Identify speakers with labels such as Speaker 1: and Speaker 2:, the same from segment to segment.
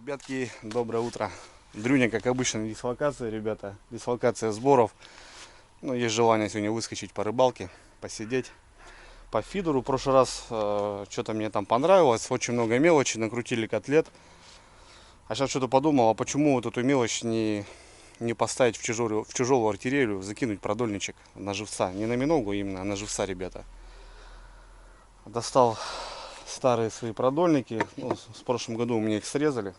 Speaker 1: Ребятки, доброе утро. Дрюня, как обычно, на дислокации, ребята. Дислокация сборов. Ну, есть желание сегодня выскочить по рыбалке, посидеть. По фидеру в прошлый раз что-то мне там понравилось. Очень много мелочи, накрутили котлет. А сейчас что-то подумал, а почему вот эту мелочь не поставить в тяжелую артиллерию, закинуть продольничек на живца. Не на миногу именно, а на живца, ребята. Достал старые свои продольники. Ну, в прошлом году у меня их срезали.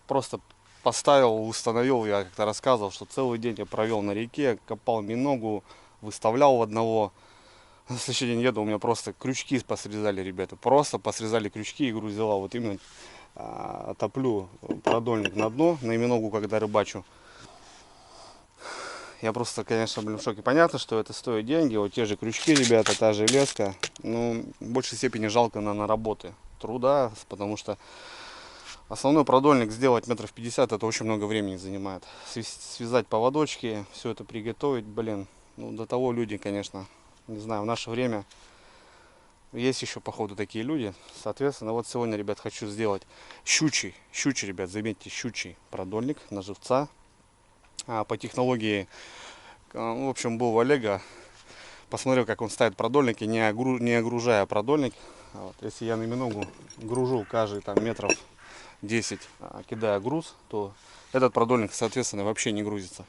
Speaker 1: Просто поставил, установил, я как-то рассказывал, что целый день я провел на реке, копал миногу, выставлял в одного. На следующий день еду, у меня просто крючки посрезали, ребята. Просто посрезали крючки, игру взяла. Вот именно топлю продольник на дно, на миногу, когда рыбачу. Я просто, конечно, в шоке. Понятно, что это стоит деньги. Вот те же крючки, ребята, та же леска. Ну, в большей степени жалко на работы, труда, потому что основной продольник сделать метров 50, это очень много времени занимает. Связать поводочки, все это приготовить, блин. Ну, до того люди, конечно, не знаю, в наше время есть еще, походу, такие люди. Соответственно, вот сегодня, ребят, хочу сделать щучий, ребят, заметьте, щучий продольник на живца. По технологии, в общем, был у Олега. Посмотрел, как он ставит продольники, не огружая продольник. Вот, если я на миногу гружу каждый там метров 10, кидая груз, то этот продольник, соответственно, вообще не грузится.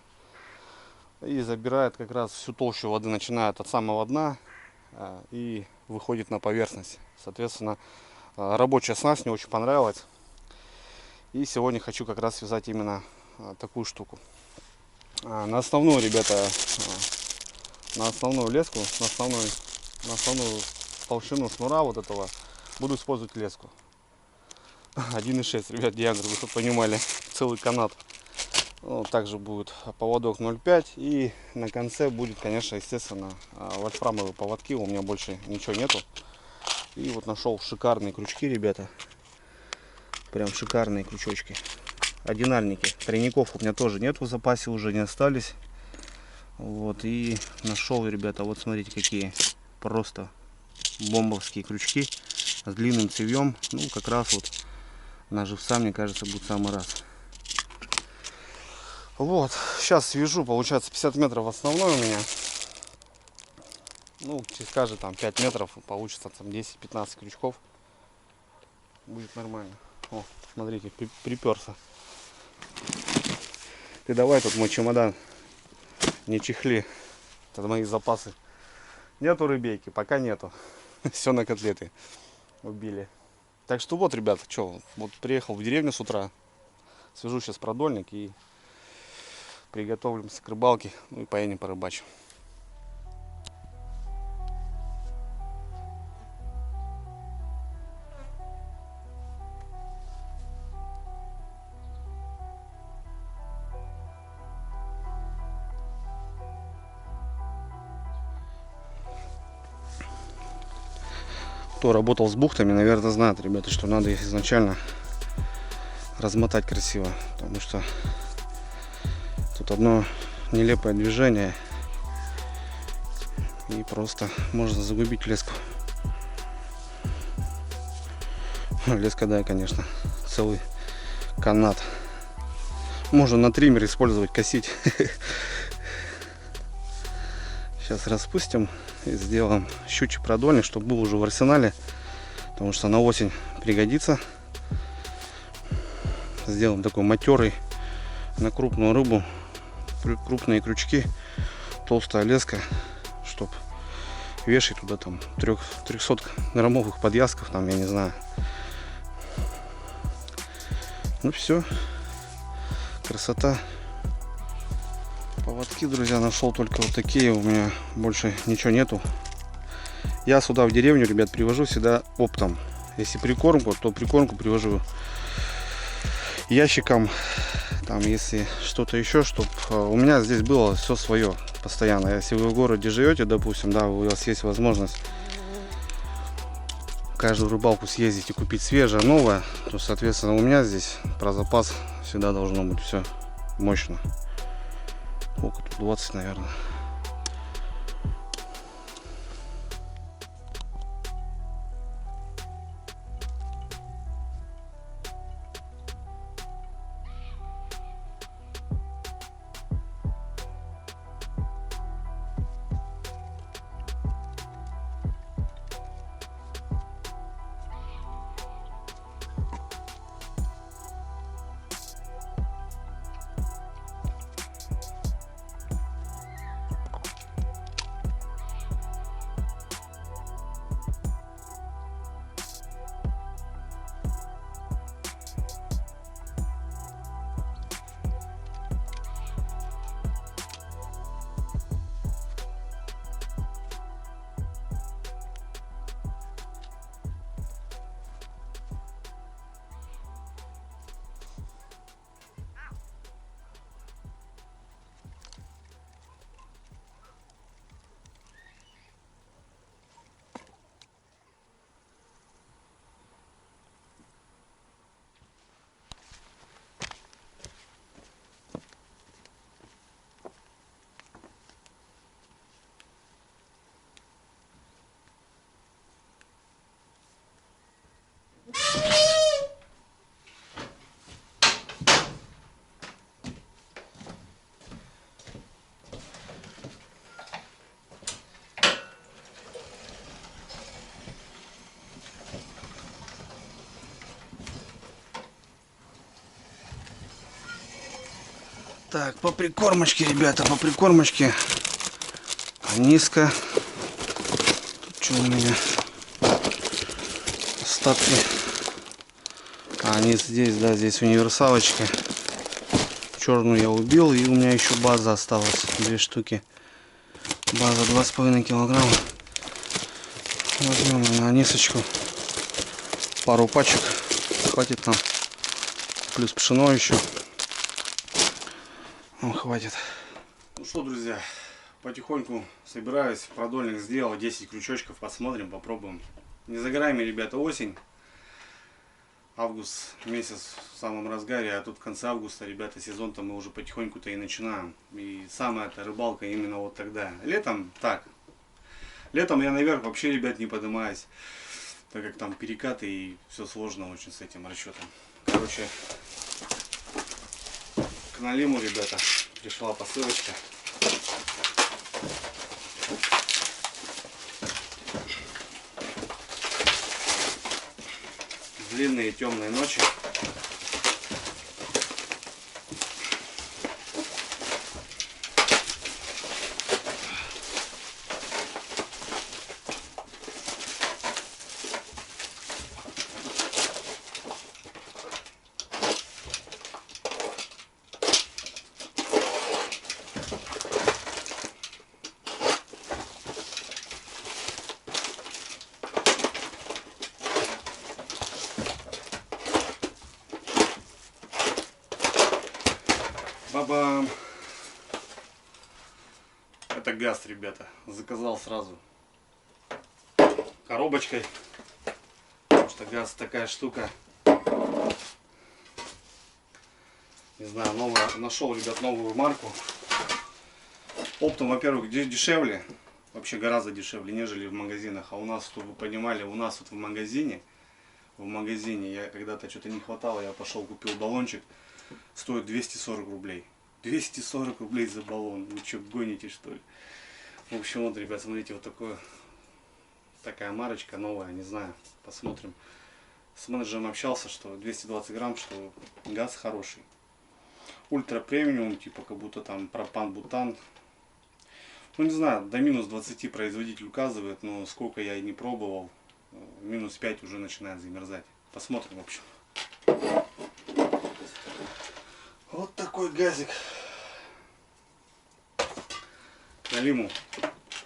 Speaker 1: И забирает как раз всю толщу воды, начинает от самого дна и выходит на поверхность. Соответственно, рабочая снасть мне очень понравилась. И сегодня хочу как раз связать именно такую штуку. На основную, ребята, на основную леску, на основную толщину шнура вот этого буду использовать леску 1,6, ребят, диаметр, вы чтобы понимали, целый канат. Ну, также будет поводок 0,5 и на конце будет, конечно, естественно, вольфрамовые поводки. У меня больше ничего нету. И вот нашел шикарные крючки, ребята, прям шикарные крючочки, одинарники. Тройников у меня тоже нет в запасе, уже не остались. Вот, и нашел, ребята, вот смотрите, какие просто бомбовские крючки с длинным цевьем. Ну, как раз вот на живца, мне кажется, будет самый раз. Вот, сейчас свяжу, получается 50 метров основной у меня. Ну, через каждые там 5 метров получится там 10-15 крючков. Будет нормально. О, смотрите, приперся. Ты давай тут мой чемодан не чехли. Это мои запасы. Нету рыбейки, пока нету. Все на котлеты убили. Так что вот, ребят, что, вот приехал в деревню с утра. Свяжу сейчас продольник и приготовимся к рыбалке. Ну и поедем порыбачим. Кто работал с бухтами, наверное, знает, ребята, что надо их изначально размотать красиво, потому что тут одно нелепое движение и просто можно загубить леску. Леска, да, конечно, целый канат. Можно на триммер использовать, косить. Сейчас распустим и сделаем щучий продольник, чтобы был уже в арсенале, потому что на осень пригодится. Сделаем такой матерый на крупную рыбу, крупные крючки, толстая леска, чтобы вешать туда там 300 граммовых подвязков, там, я не знаю. Ну все, красота. Поводки, друзья, нашел только вот такие, у меня больше ничего нету. Я сюда в деревню, ребят, привожу всегда оптом. Если прикормку, то прикормку привожу ящиком. Там, если что-то еще, чтобы у меня здесь было все свое постоянно. Если вы в городе живете, допустим, да, у вас есть возможность каждую рыбалку съездить и купить свежее, новое, то, соответственно, у меня здесь про запас всегда должно быть все мощно. Сколько тут? 20, наверное. Так, по прикормочке, ребята, по прикормочке. Низко. Тут что у меня? Остатки. Они здесь, да, здесь универсалочка. Черную я убил, и у меня еще база осталась. 2 штуки. База 2,5 килограмма. Возьмем на низочку. Пару пачек. Хватит нам. Плюс пшено еще. Ну, хватит. Ну что, друзья, потихоньку собираюсь. Продольник сделал. 10 крючочков. Посмотрим, попробуем. Не за горами, ребята, осень. Август месяц в самом разгаре, а тут в конце августа, ребята, сезон-то мы уже потихоньку-то и начинаем. И самая эта рыбалка именно вот тогда. Летом так. Летом я наверх вообще, ребят, не поднимаюсь, так как там перекаты и все сложно очень с этим расчетом. Короче, к Налиму, ребята, пришла посылочка. Длинные темные ночи. Баба! Это газ, ребята. Заказал сразу коробочкой. Потому что газ такая штука. Не знаю, новая. Нашел, ребят, новую марку. Оптом, во-первых, дешевле. Вообще гораздо дешевле, нежели в магазинах. А у нас, чтобы вы понимали, у нас вот в магазине я когда-то что-то не хватало, я пошел купил баллончик. Стоит 240 рублей. 240 рублей за баллон. Вы что, гоните, что ли? В общем, вот, ребят, смотрите, вот такая марочка новая, не знаю. Посмотрим. С менеджером общался, что 220 грамм, что газ хороший. Ультра премиум, типа как будто там пропан-бутан. Ну, не знаю, до минус 20 производитель указывает, но сколько я и не пробовал, минус 5 уже начинает замерзать. Посмотрим, в общем. Вот такой газик. Налиму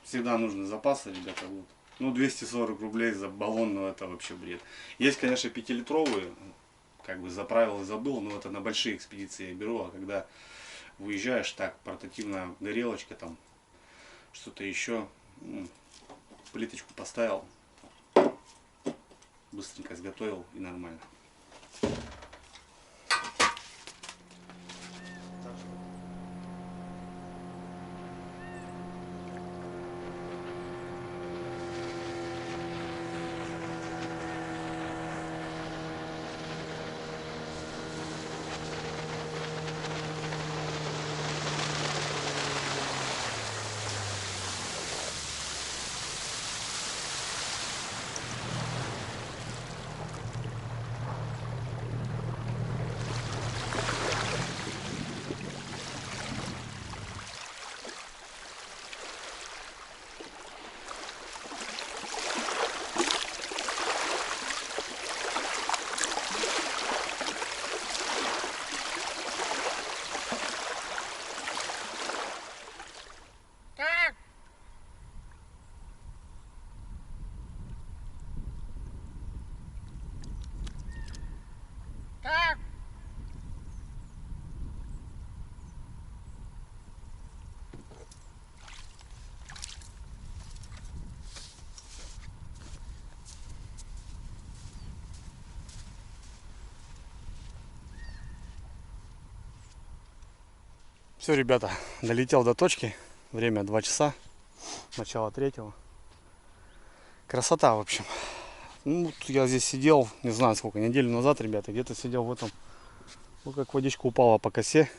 Speaker 1: всегда нужны запасы, ребята. Вот. Ну, 240 рублей за баллон, ну это вообще бред. Есть, конечно, 5-литровые, как бы заправил и забыл, но это на большие экспедиции я беру, а когда выезжаешь, так, портативная горелочка, там, что-то еще, ну, плиточку поставил, быстренько изготовил и нормально. Все, ребята, долетел до точки. Время 2 часа. Начало 3-го. Красота, в общем. Ну, я здесь сидел, не знаю сколько, неделю назад, ребята, где-то сидел в этом. Вот как водичка упала по косе.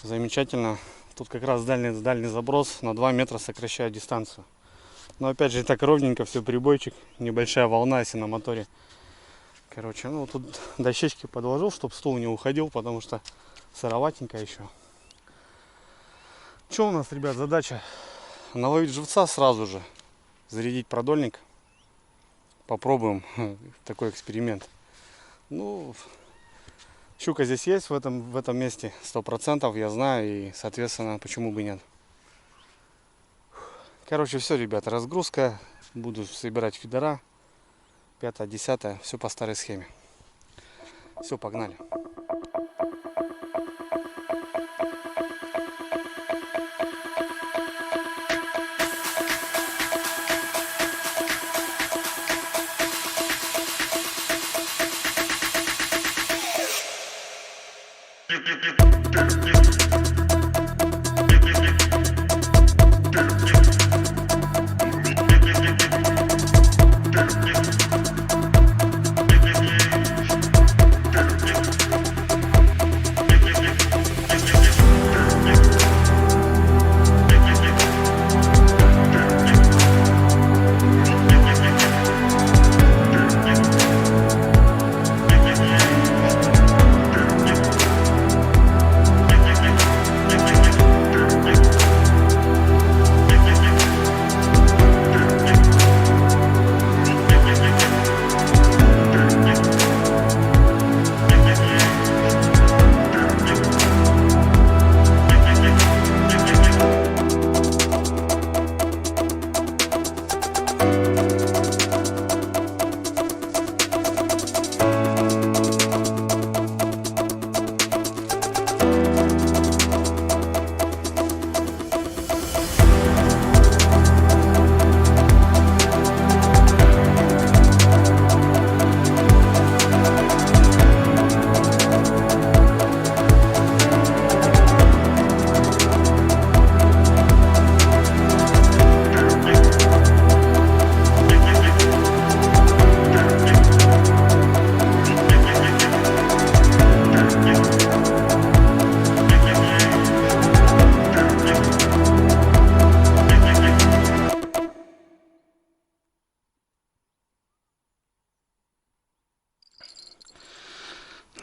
Speaker 1: Замечательно. Тут как раз дальний заброс на 2 метра сокращает дистанцию. Но опять же так ровненько, все, прибойчик. Небольшая волна, если на моторе. Короче, ну тут дощечки подложил, чтобы стул не уходил, потому что Сыроватенько еще. Что у нас, ребят, задача? Наловить живца сразу же. Зарядить продольник. Попробуем такой эксперимент. Ну, щука здесь есть в этом месте 100%, я знаю, и соответственно почему бы нет. Короче, все, ребята, разгрузка, буду собирать фидера, 5-10, все по старой схеме. Все, погнали.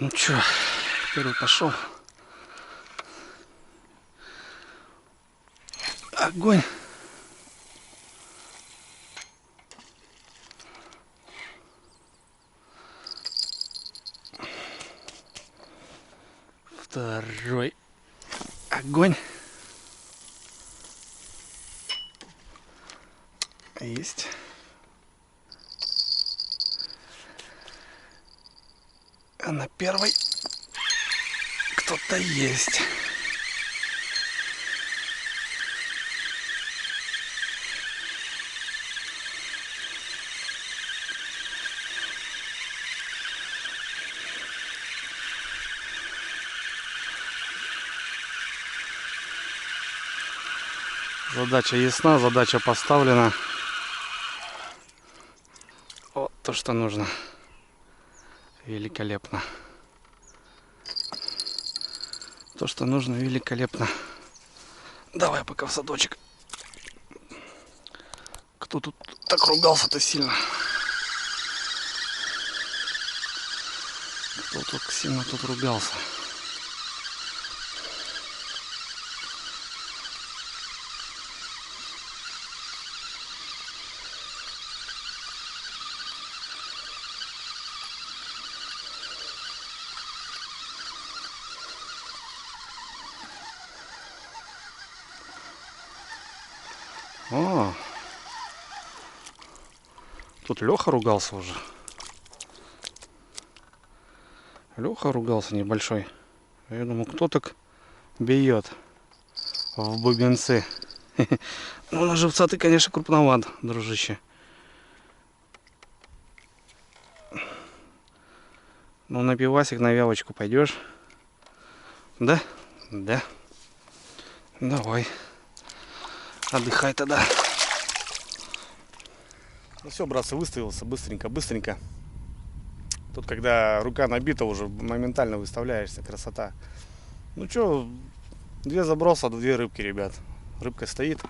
Speaker 1: Ну чё, первый пошел. Огонь. Второй. Огонь. Есть. А на первой кто-то есть. Задача ясна, задача поставлена. Вот то, что нужно. Великолепно. То, что нужно, великолепно. Давай пока в садочек. Кто тут так ругался-то сильно? Кто тут сильно тут ругался? О, тут Леха ругался уже. Леха ругался небольшой. Я думаю, кто так бьет в бубенцы. Ну, на живца ты, конечно, крупноват, дружище. Ну, на пивасик, на вялочку пойдешь? Да? Да. Давай. Отдыхай тогда. Ну все, братцы, выставился быстренько. Тут, когда рука набита, уже моментально выставляешься. Красота. Ну что, 2 заброса, 2 рыбки, ребят. Рыбка стоит.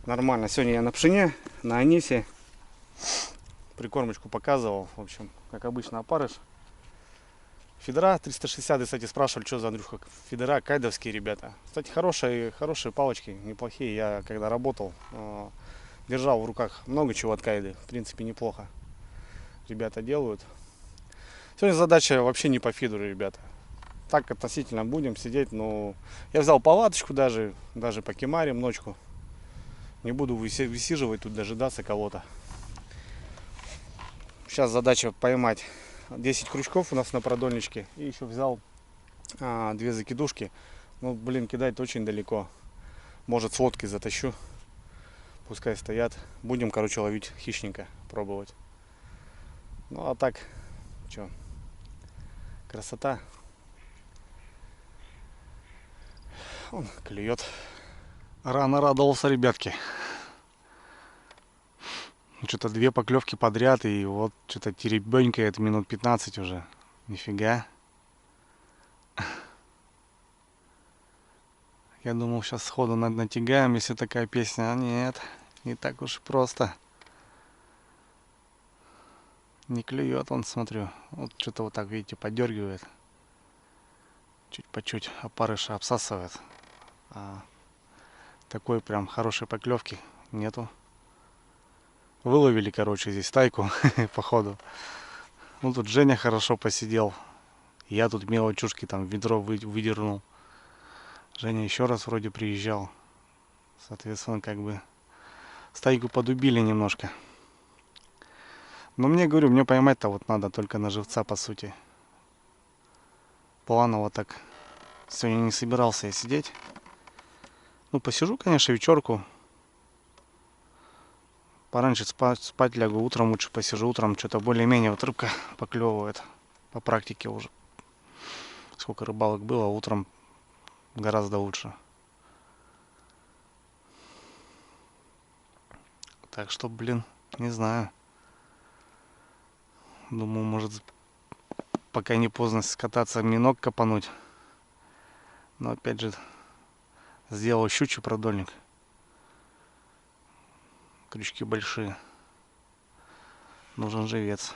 Speaker 1: Нормально. Сегодня я на пшене, на анисе. Прикормочку показывал. В общем, как обычно, опарыш. Фидера 360, кстати, спрашивали, что за Андрюха фидера, кайдовские ребята. Кстати, хорошие палочки, неплохие. Я когда работал, держал в руках много чего от кайды. В принципе, неплохо ребята делают. Сегодня задача вообще не по фидеру, ребята. Так относительно будем сидеть, но я взял палаточку даже покемарим ночку. Не буду высиживать тут, дожидаться кого-то. Сейчас задача поймать 10 крючков у нас на продольничке. И еще взял 2 закидушки. Ну, блин, кидать очень далеко. Может, с лодки затащу. Пускай стоят. Будем, короче, ловить хищника, пробовать. Ну, а так, что, красота. Он клюет. Рано радовался, ребятки. Что-то 2 поклевки подряд, и вот что-то теребенькает минут 15 уже. Нифига. Я думал, сейчас сходу натягаем, если такая песня. А нет, не так уж и просто. Не клюет он, смотрю. Вот что-то вот так, видите, подергивает. Чуть по чуть опарыша обсасывает. А такой прям хорошей поклевки нету. Выловили, короче, здесь тайку, походу. Ну, тут Женя хорошо посидел. Я тут мелочушки там в ведро выдернул. Женя еще раз вроде приезжал. Соответственно, как бы стайку подубили немножко. Но мне, говорю, мне поймать-то вот надо только на живца, по сути. Планово так. Сегодня не собирался я сидеть. Ну, посижу, конечно, вечерку. Пораньше спать лягу, утром лучше посижу. Утром что-то более-менее вот рыбка поклевывает. По практике уже. Сколько рыбалок было, утром гораздо лучше. Так что, блин, не знаю. Думаю, может, пока не поздно скататься, минок копануть. Но опять же, сделал щучий продольник. Крючки большие. Нужен живец.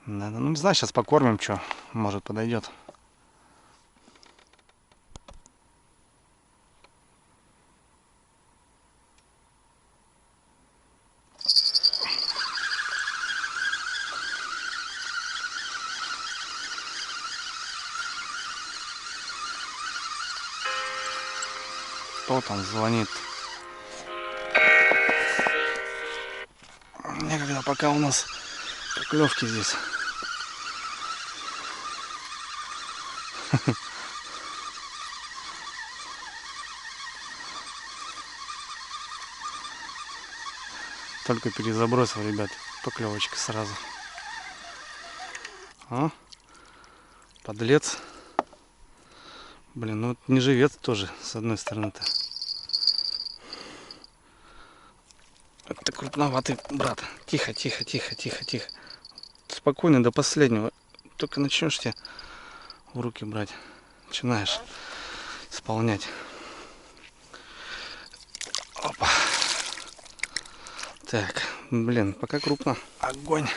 Speaker 1: Надо, ну не знаю, сейчас покормим, что, может подойдет. Кто там звонит? Некогда, пока у нас поклевки здесь. Только перезабросил, ребят, поклевочка сразу. А? Подлец. Блин, ну не живец тоже, с одной стороны-то. Это крупноватый, брат. Тихо, тихо, тихо, тихо, тихо. Спокойно до последнего. Только начнешь тебе в руки брать. Начинаешь исполнять. Опа. Так, блин, пока крупно. Огонь.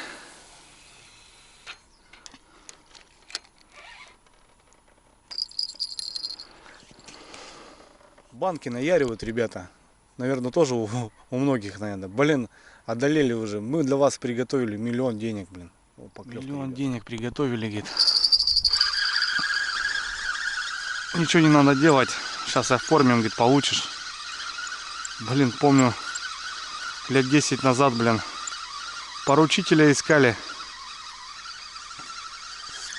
Speaker 1: Банки наяривают, ребята. Наверное, тоже у многих, наверное. Блин, одолели уже. Мы для вас приготовили 1 000 000 денег, блин. О, поклевка,
Speaker 2: 1 000 000
Speaker 1: ребят.
Speaker 2: денег приготовили, говорит. Ничего не надо делать. Сейчас оформим, говорит, получишь. Блин, помню, лет 10 назад, блин, поручителя искали.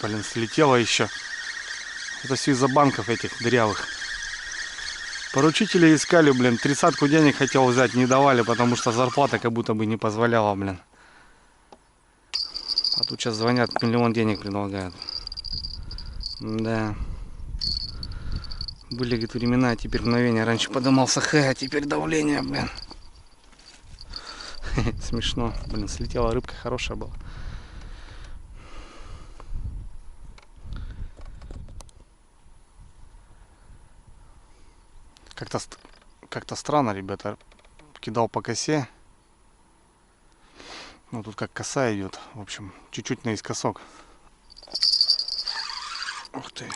Speaker 2: Блин, слетело еще. Это все из-за банков этих дырявых. Поручителя искали, блин, 30-ку денег хотел взять, не давали, потому что зарплата как будто бы не позволяла, блин. А тут сейчас звонят, 1 000 000 денег предлагают. Да. Были, говорит, времена, теперь мгновение. Раньше подымался а теперь давление, блин. Смешно. Блин, слетела рыбка, хорошая была. Как-то странно, ребята. Кидал по косе. Ну тут как коса идет. В общем, чуть-чуть наискосок. Ух ты.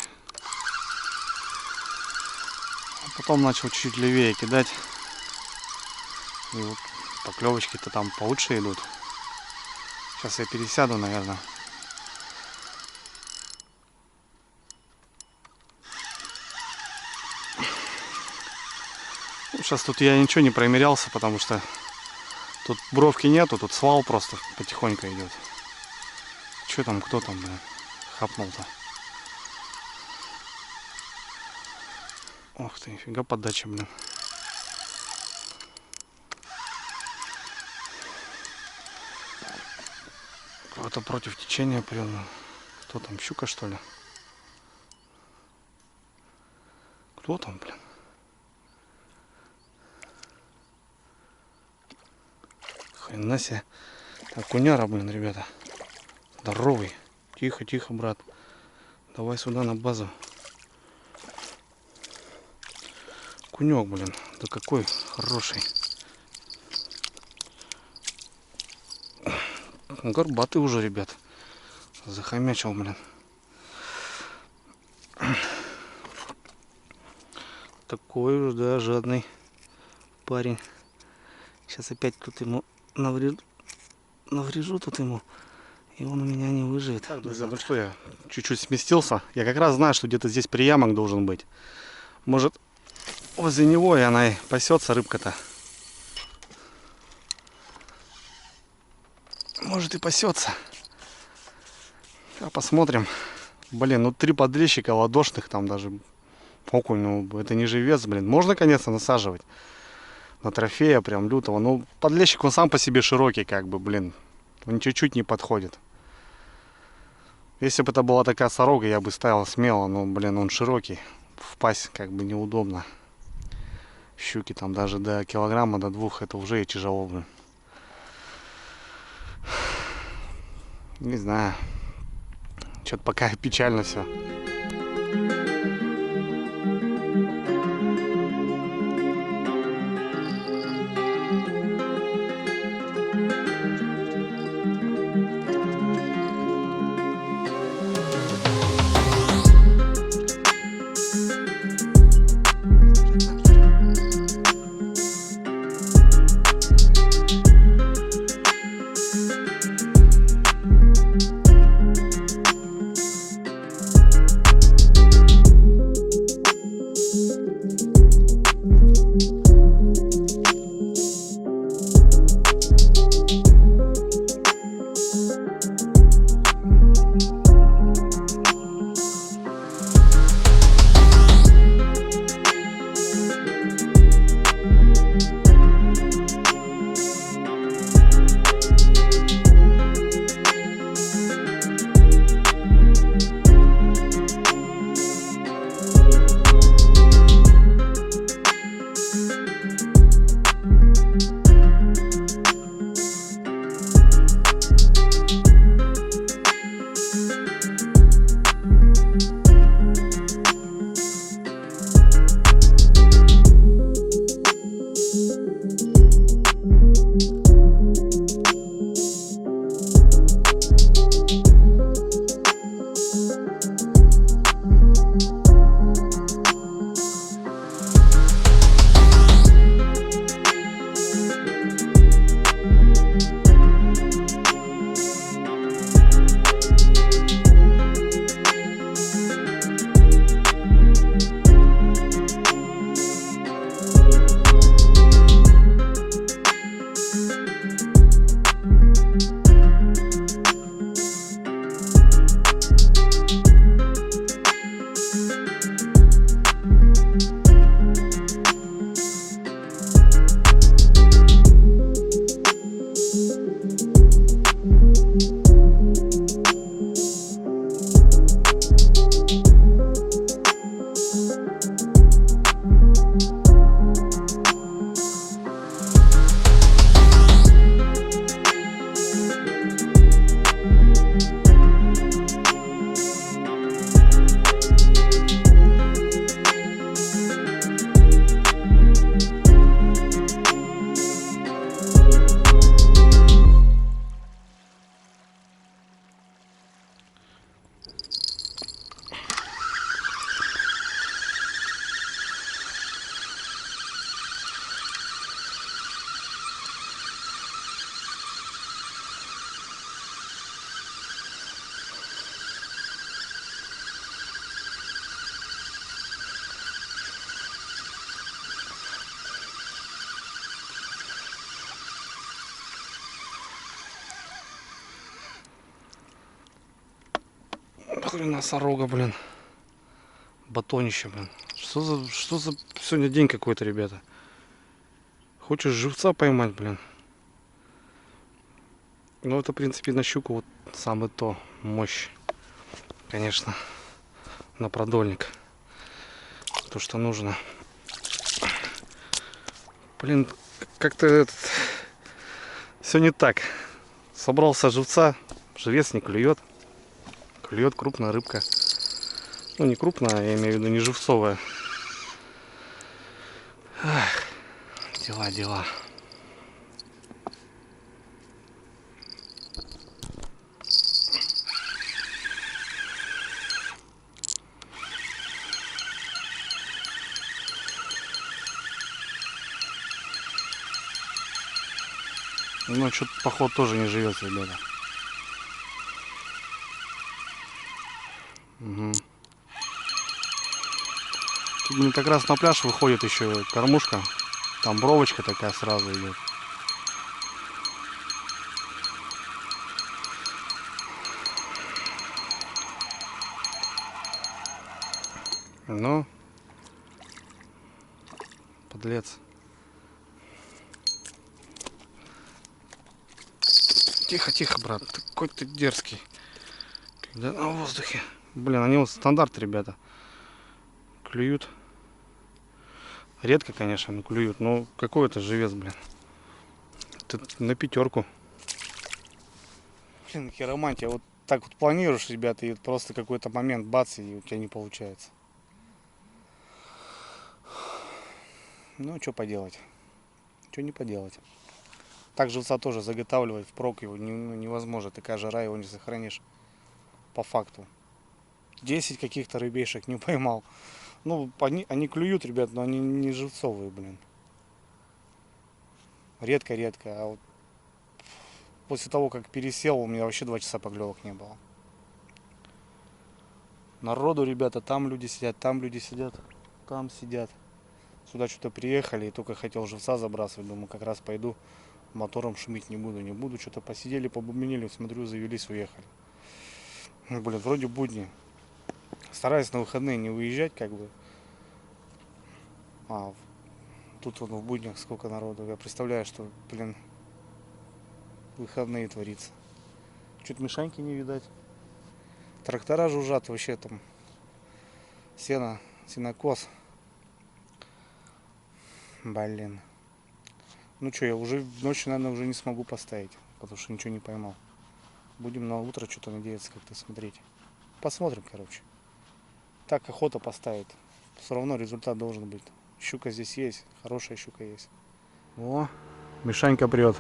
Speaker 2: А потом начал чуть-чуть левее кидать. И вот поклевочки-то там получше идут. Сейчас я пересяду, наверное. Сейчас тут я ничего не промерялся, потому что тут бровки нету, тут свал просто потихоньку идет. Че там, кто там, блин, хапнул-то? Ох ты, нифига подача, блин. Кого-то против течения прям. Кто там, щука что ли? Кто там, блин? Хрена себе. Окуняра, блин, ребята. Здоровый. Тихо, тихо, брат. Давай сюда на базу. Кунек, блин. Да какой хороший. Горбатый уже, ребят. Захомячил, блин. Такой уж, да, жадный парень. Сейчас опять тут ему наврежу тут ему. И он у меня не выживет. Так, друзья, ну что, я чуть-чуть сместился. Я как раз знаю, что где-то здесь приямок должен быть. Может, возле него и она и пасется, рыбка-то. Может и пасется. Посмотрим. Блин, ну 3 подрезчика ладошных там даже. Окунь, ну это не живец, блин. Можно, конечно, насаживать на трофея прям лютого. Но подлещик он сам по себе широкий, как бы, блин. Он чуть-чуть не подходит. Если бы это была такая сорога, я бы ставил смело. Но, блин, он широкий. Впасть как бы неудобно. Щуки там даже до килограмма, до 2 это уже и тяжело, блин. Не знаю. Что-то пока печально все. Хрена сорога, блин. Батонище, блин. Что за сегодня день какой-то, ребята? Хочешь живца поймать, блин? Ну, это, в принципе, на щуку вот самое то. Мощь, конечно, на продольник. То, что нужно. Блин, как-то этот... все не так. Собрался живца, живец не клюет. Клюет крупная рыбка. Ну, не крупная, я имею в виду не живцовая. Ах, дела. Ну, что-то, походу, тоже не живется, ребята. Угу. Тут, блин, как раз на пляж выходит еще кормушка. Там бровочка такая сразу идет. Ну, подлец. Тихо, брат. Ты какой ты дерзкий. Да, на воздухе. Блин, они вот стандарт, ребята. Клюют. Редко, конечно, но клюют. Но какой это живец, блин. Тут на пятерку. Блин, хиромантия. Вот так вот планируешь, ребята, и вот просто какой-то момент бац, и у тебя не получается. Ну, что поделать. Что не поделать. Так живца тоже заготавливать впрок его невозможно. Такая жара, его не сохранишь. По факту. 10 каких-то рыбешек не поймал. Ну, они клюют, ребят, но они не живцовые, блин. Редко. А вот после того, как пересел, у меня вообще 2 часа поклевок не было. Народу, ребята, там люди сидят, там сидят. Сюда что-то приехали, и только хотел живца забрасывать. Думаю, как раз пойду, мотором шумить не буду. Что-то посидели, побубнили, смотрю, завелись, уехали. Блин, вроде будни. Стараюсь на выходные не выезжать, как бы. А тут вот в буднях сколько народу. Я представляю, что, блин, выходные творится. Чуть Мишаньки не видать. Трактора жужжат вообще там. Сенокос. Блин. Ну что, я уже ночью, наверное, уже не смогу поставить, потому что ничего не поймал. Будем на утро что-то надеяться как-то смотреть. Посмотрим, короче. Так охота поставить. Все равно результат должен быть. Щука здесь есть, хорошая щука есть. О, Мишанька прет.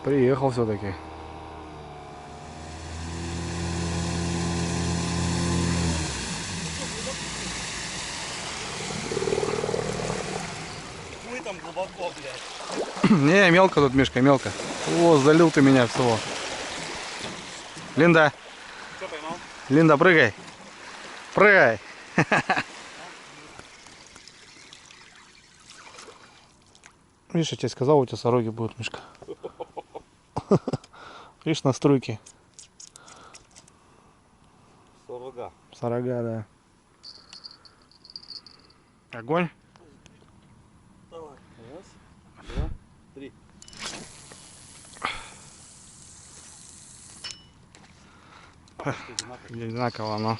Speaker 2: Приехал все-таки.
Speaker 1: Вы там глубоко, блядь.
Speaker 2: Не, мелко тут, Мишка, мелко. О, залил ты меня всего. Линда.
Speaker 1: Что поймал?
Speaker 2: Линда, прыгай. Прыгай. Видишь, я тебе сказал, у тебя сороги будут, Мишка. Видишь, настройки.
Speaker 1: Сорога.
Speaker 2: Сорога, да. Огонь.
Speaker 1: Давай. Раз, два, три.
Speaker 2: Одинаково, но.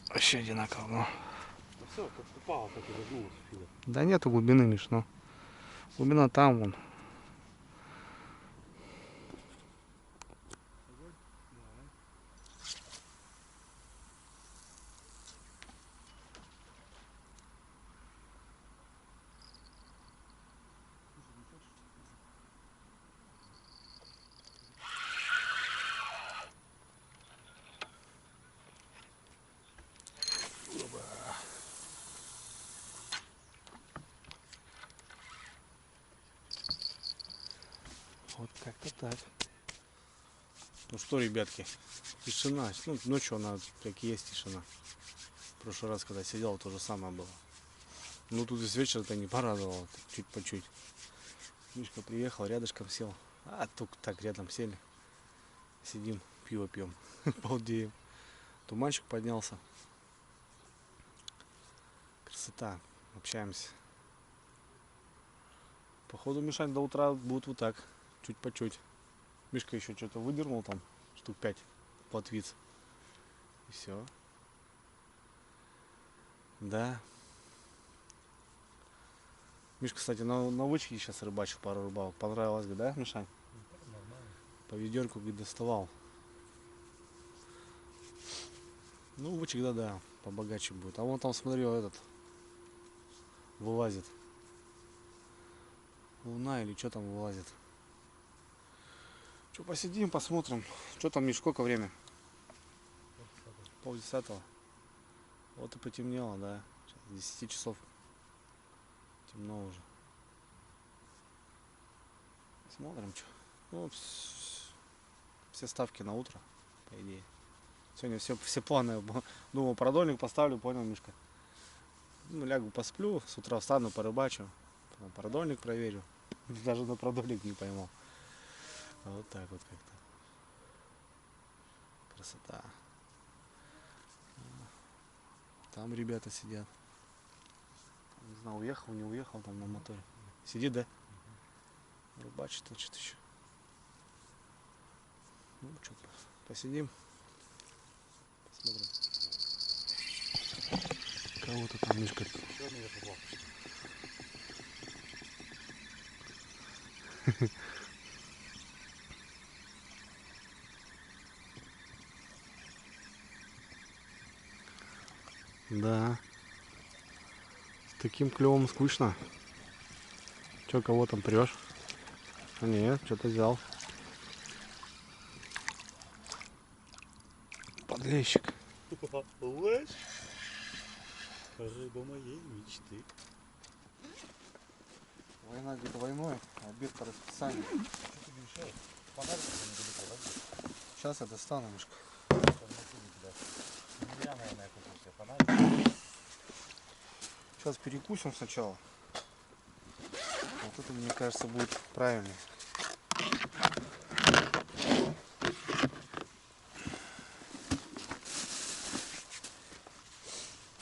Speaker 2: Вообще одинаково, но.
Speaker 1: Ну все, как упало, так и вернулось.
Speaker 2: Да нету глубины, Миш, ну. Глубина там, вон. Вот как-то так. Ну что, ребятки, тишина. Ну, ночью она, как и есть тишина. В прошлый раз, когда сидел, то же самое было. Ну тут и с вечера-то не порадовало, чуть по чуть. Мишка приехал, рядышком сел. А только так рядом сели. Сидим, пиво пьем, балдеем. Туманчик поднялся. Красота, общаемся. Походу, Мишань, до утра будет вот так, чуть по чуть. Мишка еще что-то выдернул там, штук 5 плотвиц. И все. Да. Мишка, кстати, на вычке сейчас рыбачил пару рыбалок. Понравилось, да, Мишань?
Speaker 3: Нормально.
Speaker 2: По ведерку где доставал. Ну, вычек, да, побогаче будет. А вон там, смотри, вот этот вылазит. Луна или что там вылазит. Что, посидим, посмотрим. Что там, Миш, сколько время? 9:30. Вот и потемнело, да. Сейчас 10 часов. Темно уже. Смотрим, что. Ну, все ставки на утро, по идее. Сегодня все планы. Думал, продольник поставлю, понял, Мишка. Ну, лягу посплю, с утра встану, порыбачу. Потом продольник проверю. Даже на продольник не поймал. А вот так вот как-то. Красота. Там ребята сидят. Не знаю, уехал, не уехал там на моторе. Сидит, да? Рыбачит, точит еще. Ну, что, посидим. Посмотрим. Кого-то там Мишка. Да. С таким клевом скучно. Че, кого там прешь? А нет, что-то взял. Подлещик.
Speaker 3: Лэш. Рыба моей мечты.
Speaker 2: Война где-то войной, обед по расписанию.
Speaker 3: Что тебе мешает? Фонарик недалеко, да?
Speaker 2: Сейчас я достану, Мишка.
Speaker 3: Я, наверное, купил себе фонарик.
Speaker 2: Сейчас перекусим сначала. Вот это, мне кажется, будет правильно.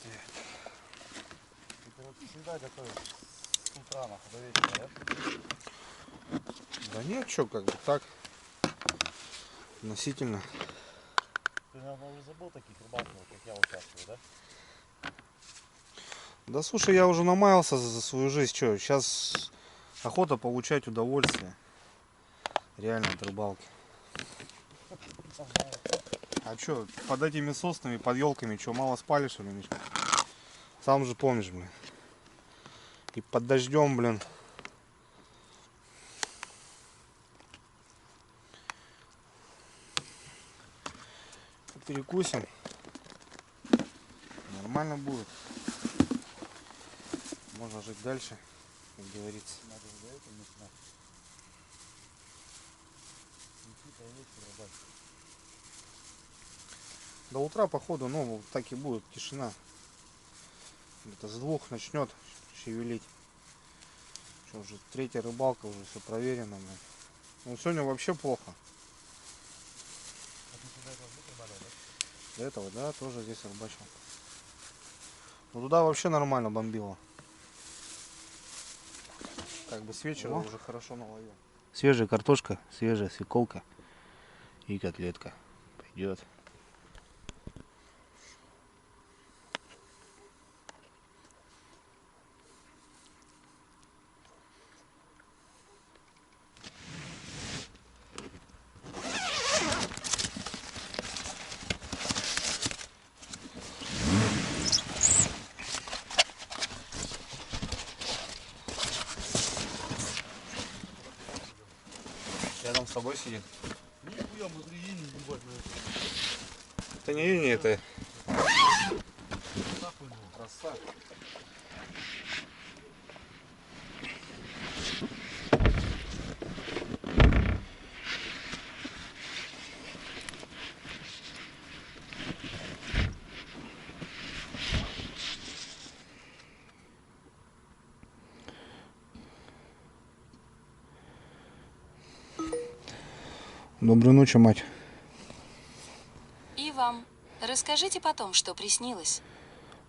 Speaker 3: Ты, короче, всегда готовишь с утра до вечера, да?
Speaker 2: Да нет, что, как бы так. Относительно.
Speaker 3: Ты, наверное, уже забыл таких рыбалков, как я участвую, да?
Speaker 2: Да слушай, я уже намаялся за свою жизнь. Что, сейчас охота получать удовольствие. Реально от рыбалки. А что, под этими соснами, под елками, что, мало спали, что ли, Мишка? Сам же помнишь, блин. И под дождем, блин. Перекусим. Нормально будет. Можно жить дальше, как говорится.
Speaker 3: Надо за этим начинать. Никита, вечер рыбачить.
Speaker 2: До утра, походу, ну, вот так и будет, тишина. Где-то с 2 начнет шевелить. Что, уже третья рыбалка, уже все проверено. Блин. Ну, сегодня вообще плохо.
Speaker 3: А ты сюда этого не рыбалил, да?
Speaker 2: До этого, да, тоже здесь рыбачил. Но туда вообще нормально бомбило. Как бы с вечера уже хорошо наловил. Свежая картошка, свежая свеколка и котлетка. Пойдет. Рядом с тобой сидит.
Speaker 3: Нихуя, смотри, ини ебать на это.
Speaker 2: Это не ини, это
Speaker 3: Нахуй его.
Speaker 2: роса.
Speaker 3: Доброй ночи, мать.
Speaker 4: И вам. Расскажите потом, что приснилось.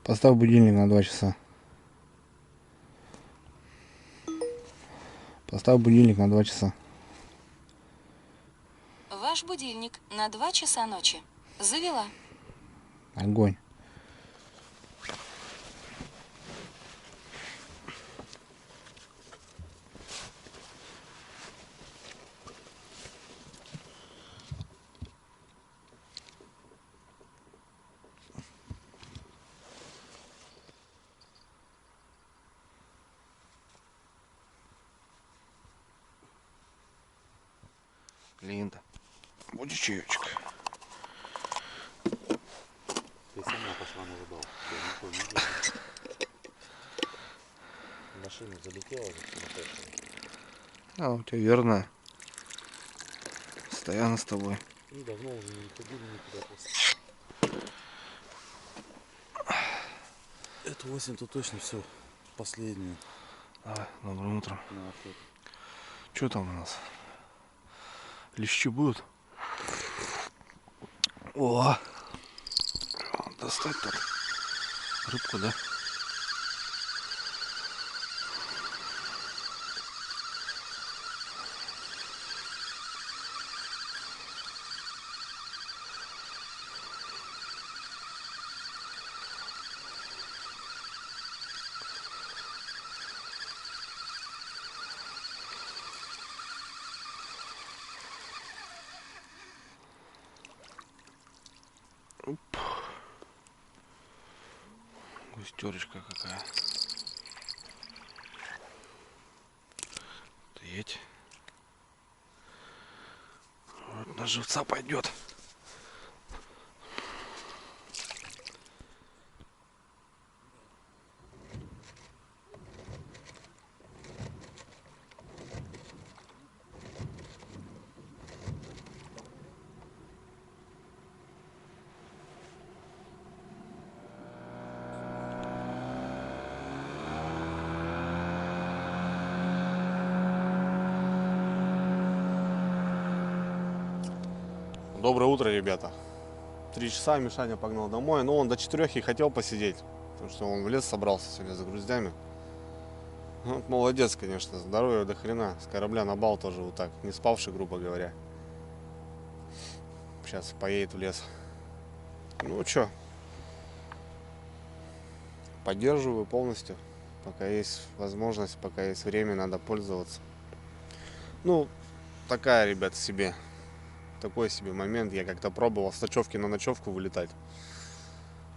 Speaker 3: Поставь будильник на 2 часа. Поставь будильник на 2 часа.
Speaker 4: Ваш будильник на 2 часа ночи. Завела.
Speaker 3: Огонь.
Speaker 2: Линда, будешь чаечек?
Speaker 5: Ты сама пошла на рыбалку. Я никого не делал. Машина залетела же сумасшедшая.
Speaker 2: А, у тебя верная. Постоянно с тобой.
Speaker 5: Ну, давно уже не ходили никуда после. Эту осень-то точно все. Последнюю.
Speaker 2: Давай, доброе утро.
Speaker 5: На охоту.
Speaker 2: Что там у нас? Лещи будут? О! Достать тут рыбку, да? Густерочка какая. Треть. Вот на живца пойдет. Доброе утро, ребята. 3 часа Мишаня погнал домой, но он до 4 и хотел посидеть, потому что он в лес собрался сегодня за груздями. Вот молодец, конечно, здоровье до хрена. С корабля на бал тоже вот так, не спавший, грубо говоря. Сейчас поедет в лес. Ну чё, поддерживаю полностью. Пока есть возможность, пока есть время, надо пользоваться. Ну, такая, ребят, себе. Такой себе момент. Я как-то пробовал с ночевки на ночевку вылетать.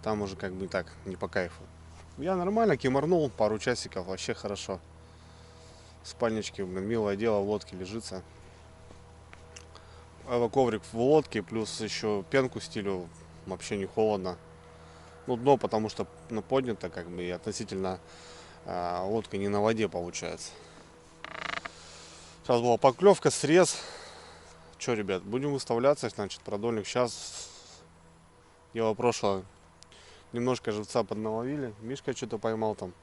Speaker 2: Там уже как бы так, не по кайфу. Я нормально кимарнул, пару часиков, вообще хорошо. В спальничке, милое дело, в лодке лежится. Коврик в лодке, плюс еще пенку стилю, вообще не холодно. Ну, дно, потому что поднято, как бы, и относительно лодка не на воде получается. Сейчас была поклевка, срез. Че, ребят, будем выставляться, значит, продольник. Сейчас дело прошлое. Немножко живца подналовили. Мишка что-то поймал там,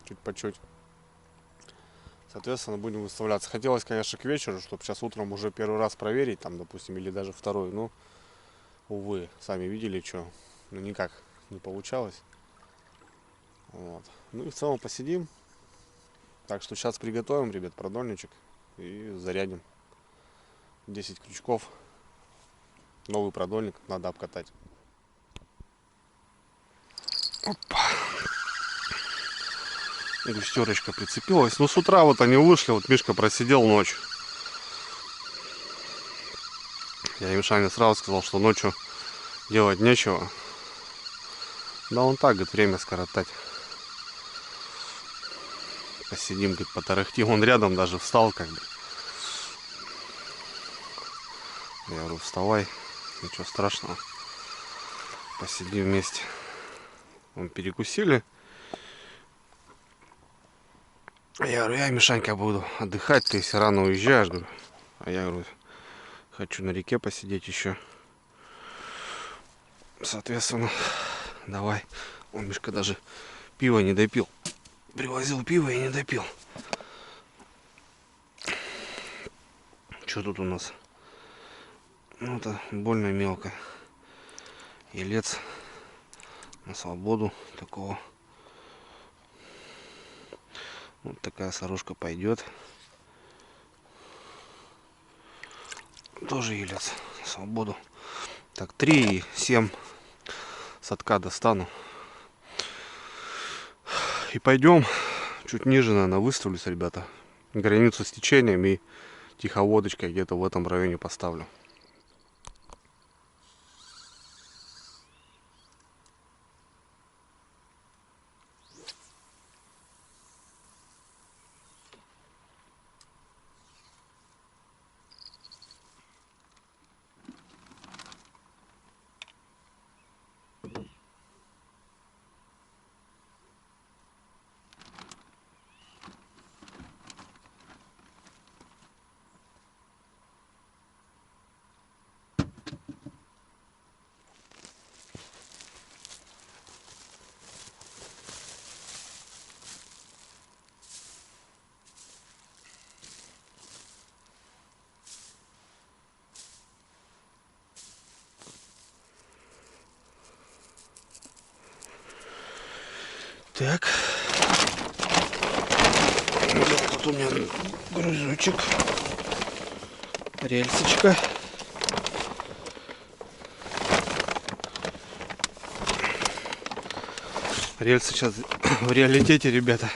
Speaker 2: чуть по чуть. Соответственно, будем выставляться. Хотелось, конечно, к вечеру, чтобы сейчас утром уже первый раз проверить, там, допустим, или даже второй. Ну, увы, сами видели, что, ну, никак не получалось. Вот. Ну и в целом посидим. Так что сейчас приготовим, ребят, продольничек и зарядим. 10 крючков. Новый продольник надо обкатать. Опа. Густерочка прицепилась. Ну, с утра вот они вышли, вот Мишка просидел ночь. Я Мишане сразу сказал, что ночью делать нечего. Да он так, говорит, время скоротать. Посидим, говорит, потарахтим. Он рядом даже встал, как бы. Я говорю, вставай, ничего страшного. Посидим вместе. Мы перекусили. Я говорю, я, Мишанька, буду отдыхать, ты все рано уезжаешь, говорю. А я говорю, хочу на реке посидеть еще. Соответственно, давай. Он, Мишка, даже пиво не допил. Привозил пиво и не допил. Что тут у нас? Ну, это больно мелко. Елец на свободу такого. Вот такая сорожка пойдет. Тоже елец на свободу. Так, 3 и 7 садка достану. И пойдем чуть ниже, наверное, выставлюсь, ребята. Границу с течением и тиховодочкой где-то в этом районе поставлю. Так. Тут у меня грузочек. Рельсочка. Рельсы сейчас в реалитете, ребята.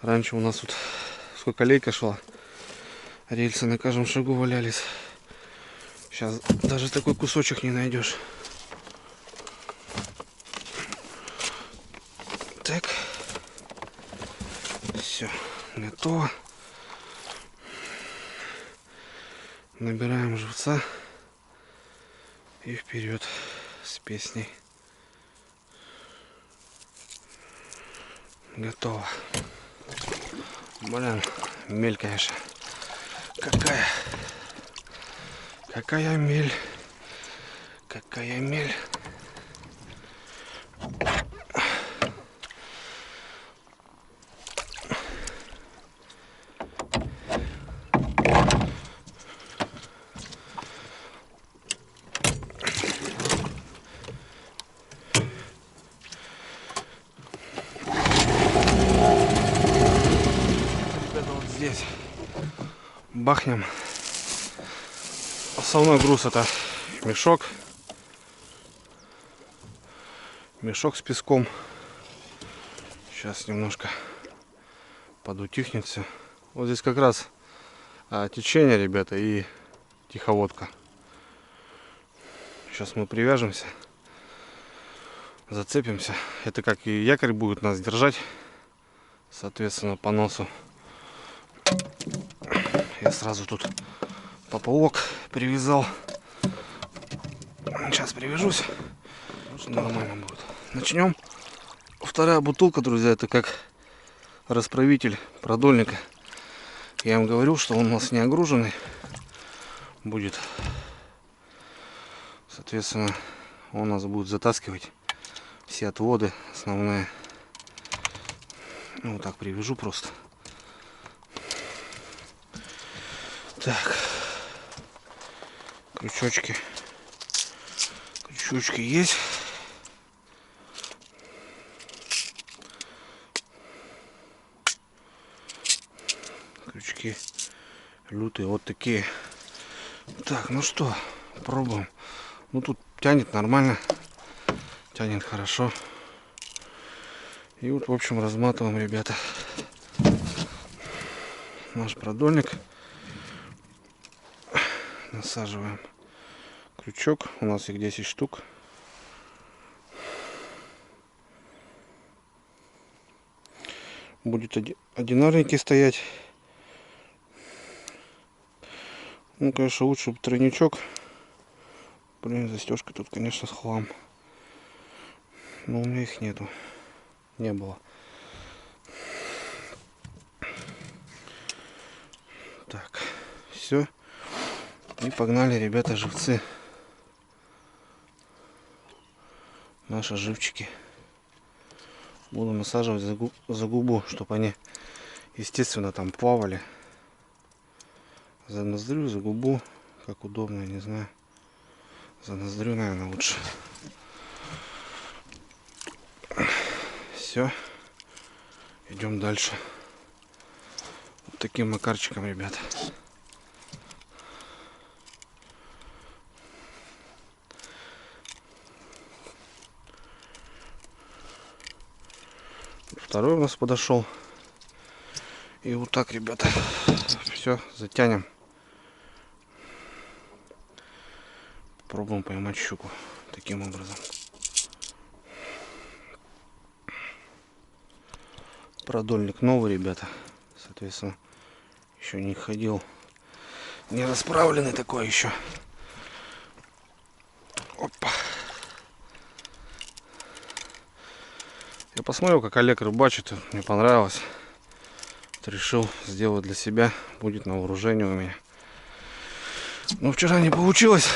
Speaker 2: Раньше у нас тут сколько лейка шла. Рельсы на каждом шагу валялись. Сейчас даже такой кусочек не найдешь. Так. Все, готово. Набираем живца и вперед с песней. Готово. Блин, мель, конечно. Какая мель. Какая мель. Здесь бахнем. Основной груз — это мешок с песком. Сейчас немножко подутихнется. Вот здесь как раз течение, ребята, и тиховодка. Сейчас мы привяжемся, зацепимся. Это как и якорь будет нас держать, соответственно, по носу. Я сразу тут поплавок привязал. Сейчас привяжусь. Нормально будет. Начнем. Вторая бутылка, друзья, это как расправитель продольника. Я им говорил, что он у нас не огруженный будет. Соответственно, он у нас будет затаскивать все отводы основные. Ну, вот так привяжу просто. Так, крючочки есть. Крючки лютые, вот такие. Так, ну что, пробуем. Ну, тут тянет нормально, тянет хорошо. И вот, в общем, разматываем, ребята, наш продольник. Насаживаем крючок. У нас их 10 штук. Будет одинарненький стоять. Ну, конечно, лучше бы тройничок. Блин, застежка тут, конечно, с хлам. Но у меня их нету. Не было. Так, все. И погнали, ребята, живцы. Наши живчики. Буду насаживать за губу, чтобы они, естественно, там плавали. За ноздрю, за губу, как удобно, я не знаю. За ноздрю, наверное, лучше. Все. Идем дальше. Вот таким макарчиком, ребят. Второй у нас подошел. И вот так, ребята, все, затянем. Попробуем поймать щуку таким образом. Продольник новый, ребята. Соответственно, еще не ходил. Не расправленный такой еще. Опа. Я посмотрел, как Олег рыбачит. Мне понравилось. Вот решил сделать для себя. Будет на вооружении у меня. Но вчера не получилось.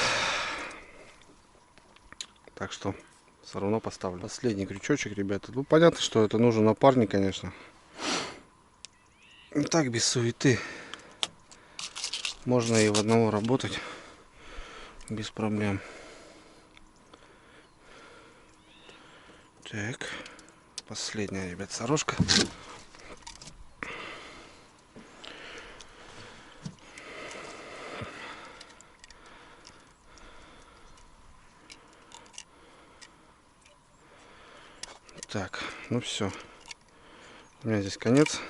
Speaker 2: Так что все равно поставлю. Последний крючочек, ребята. Ну, понятно, что это нужен напарник, конечно. Не так, без суеты. Можно и в одного работать. Без проблем. Так. Последняя, ребят, сорожка. Так, ну все. У меня здесь конец.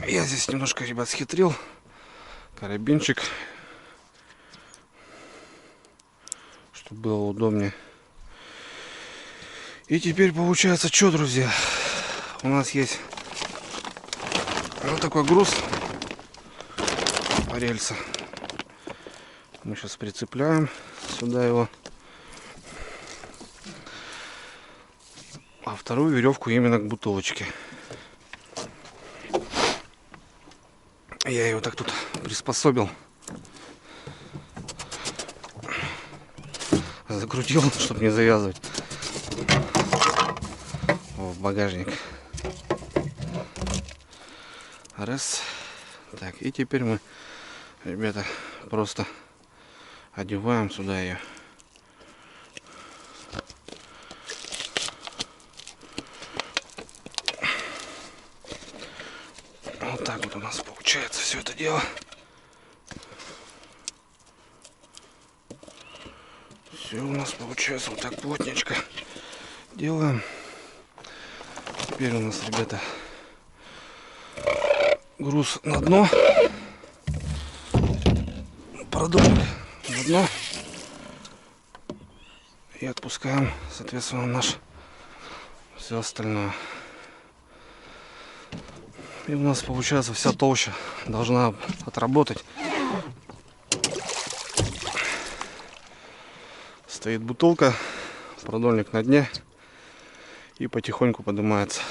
Speaker 2: Я здесь немножко, ребят, схитрил. Карабинчик. Чтобы было удобнее. И теперь получается что, друзья? У нас есть вот такой груз по рельсу. Мы сейчас прицепляем сюда его. А вторую веревку именно к бутылочке. Я его так тут приспособил. Закрутил, чтобы не завязывать. В багажник. Раз. Так, и теперь мы, ребята, просто одеваем сюда ее. Вот так вот у нас получается все это дело. Все у нас получается вот так плотненько делаем. Теперь у нас, ребята, груз на дно. Продольник на дно. И отпускаем, соответственно, наш все остальное. И у нас получается вся толща должна отработать. Стоит бутылка, продольник на дне и потихоньку поднимается.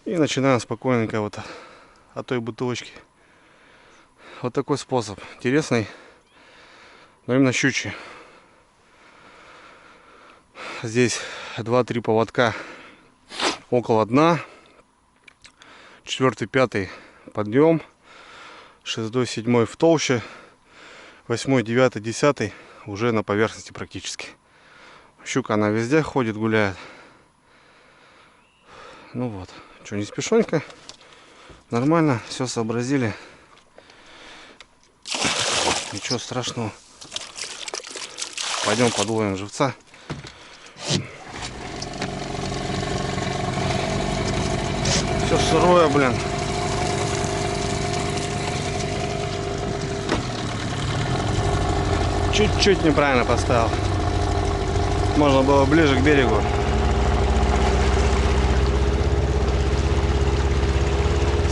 Speaker 2: И начинаем спокойненько вот от той бутылочки. Вот такой способ. Интересный, но именно щучий. Здесь 2-3 поводка около дна. 4-й, 5-й подъем. 6-й, 7-й в толще. 8-й, 9-й, 10-й уже на поверхности практически. Щука, она везде ходит, гуляет. Ну вот. Что, не спешонько. Нормально, все сообразили. Ничего страшного. Пойдем подловим живца. Все сырое, блин. Чуть-чуть неправильно поставил. Можно было ближе к берегу.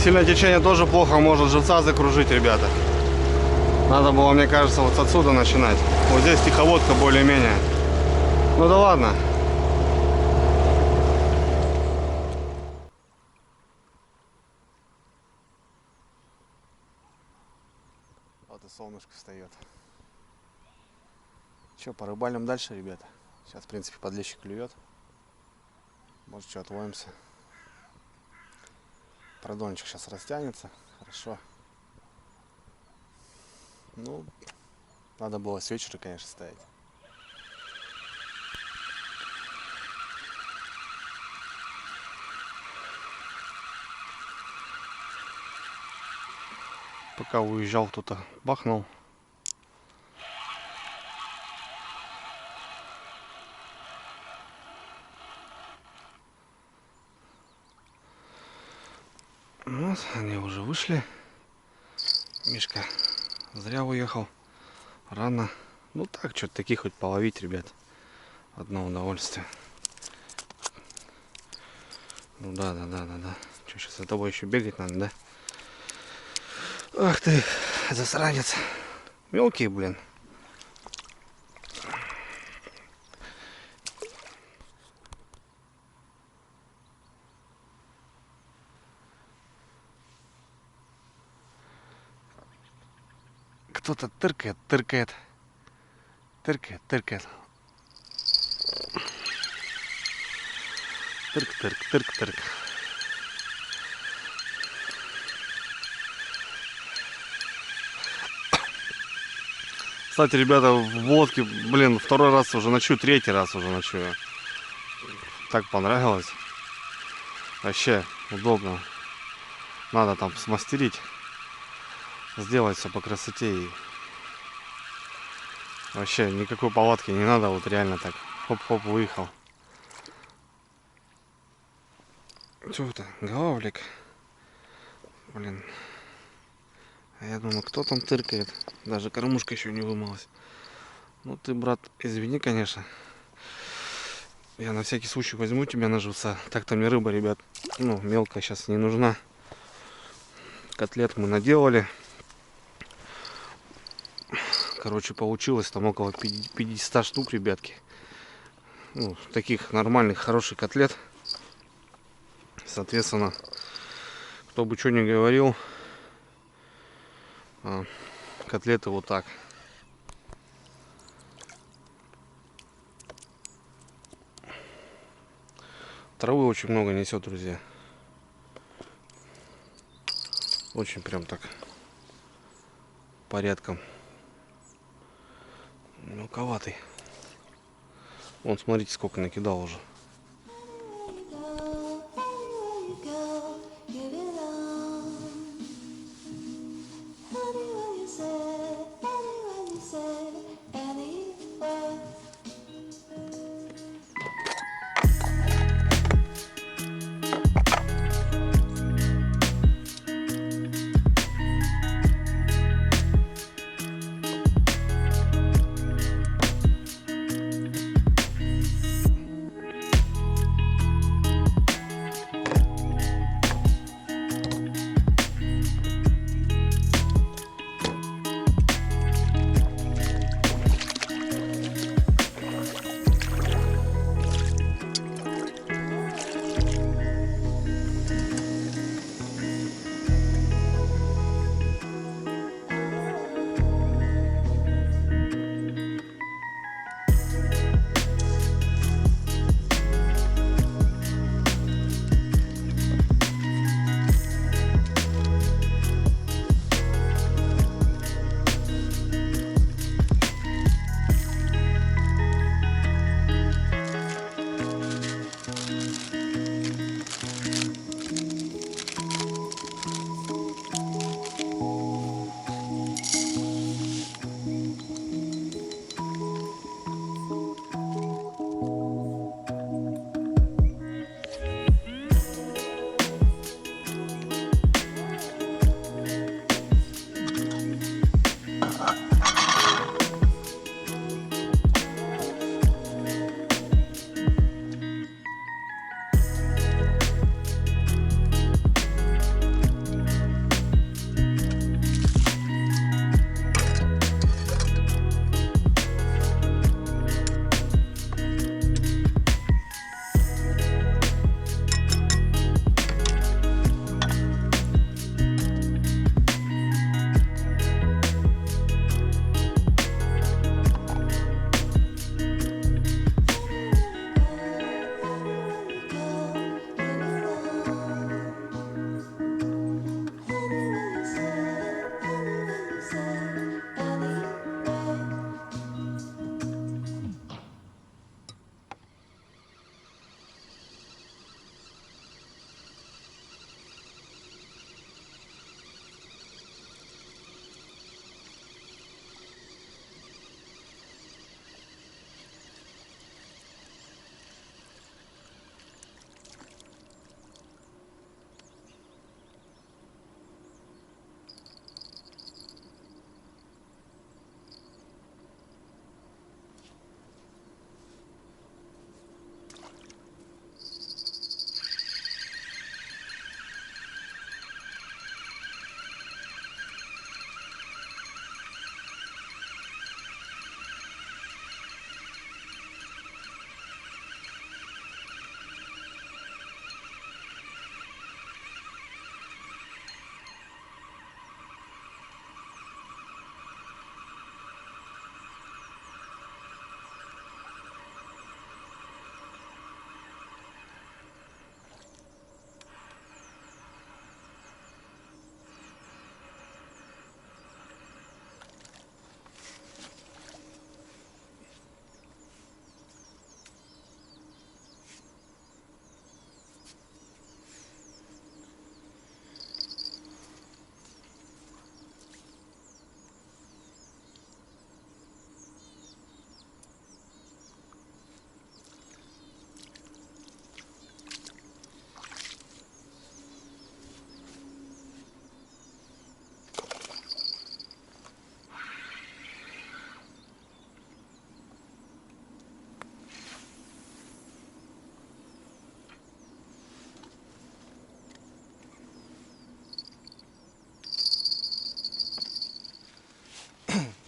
Speaker 2: Сильное течение тоже плохо может живца закружить, ребята. Надо было, мне кажется, вот отсюда начинать. Вот здесь тиховодка более-менее. Ну да ладно. Вот и солнышко встает. Че, порыбалим дальше, ребята? Сейчас, в принципе, подлещик клюет. Может, что, отловимся. Продольничек сейчас растянется. Хорошо. Ну, Надо было с вечера, конечно, ставить. Пока уезжал, кто-то бахнул. Вот, они уже вышли. Мишка зря уехал. Рано. Ну так, что-то таких хоть половить, ребят. Одно удовольствие. Ну да. Что, сейчас за тобой еще бегать надо, да? Ах ты, засранец. Мелкие, блин. Кто-то тыркает. Тырк. Кстати, ребята, в водке, блин, второй раз уже ночую, третий раз уже ночую. Так понравилось. Вообще удобно. Надо там смастерить. Сделать все по красоте. И вообще никакой палатки не надо. Вот реально так. Хоп-хоп, выехал. Что это? Гавлик. Блин. А я думаю, кто там тыркает? Даже кормушка еще не вымылась. Ну ты, брат, извини, конечно. Я на всякий случай возьму тебя на живца. Так-то мне рыба, ребят, ну, мелкая сейчас не нужна. Котлет мы наделали. Короче, получилось там около 50 штук, ребятки. Ну, таких нормальных, хороших котлет. Соответственно, кто бы что ни говорил, котлеты вот так. Травы очень много несет, друзья. Очень прям так порядком. Мелковатый. Вон, смотрите, сколько накидал уже.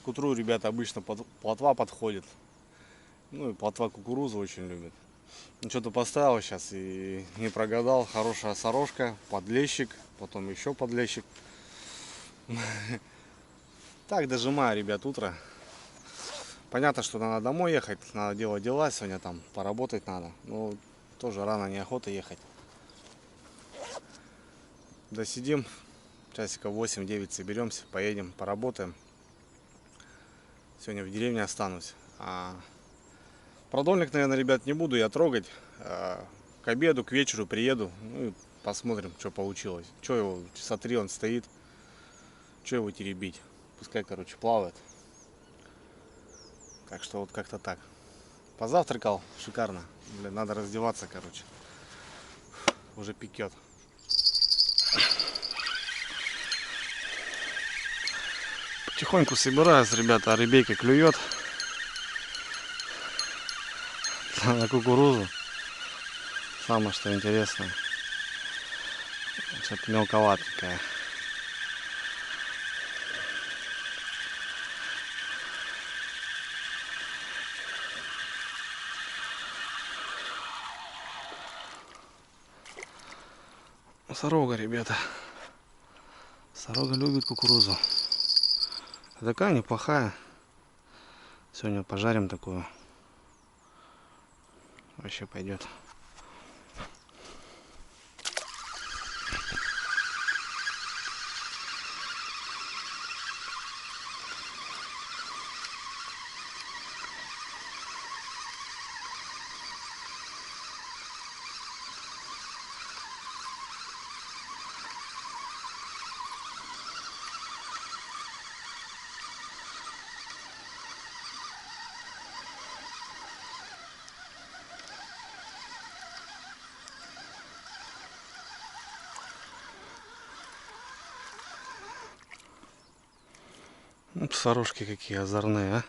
Speaker 2: К утру ребята обычно плотва подходит. Ну и плотва кукурузу очень любят. Ну что-то поставил сейчас и не прогадал. Хорошая сорожка, подлещик, потом еще подлещик. Так дожимаю, ребят, утро. Понятно, что надо домой ехать, надо делать дела сегодня, там поработать надо. Но тоже рано, неохота ехать. Досидим, часиков 8-9 соберемся, поедем, поработаем. Сегодня в деревне останусь. Продольник, наверное, ребят, не буду я трогать. К обеду, к вечеру приеду, ну и посмотрим, что получилось. Что его, часа 3 он стоит, что его теребить. Пускай, короче, плавает. Так что вот как-то так. Позавтракал, шикарно. Блин, надо раздеваться, короче. Уже пекет. Потихоньку собираюсь, ребята, а ребейка клюет на кукурузу. Самое что интересное. Что-то мелковатенькая. Сорога, ребята. Сорога любит кукурузу. Такая неплохая. Сегодня пожарим такую. Вообще пойдет. Вот сорожки какие озорные,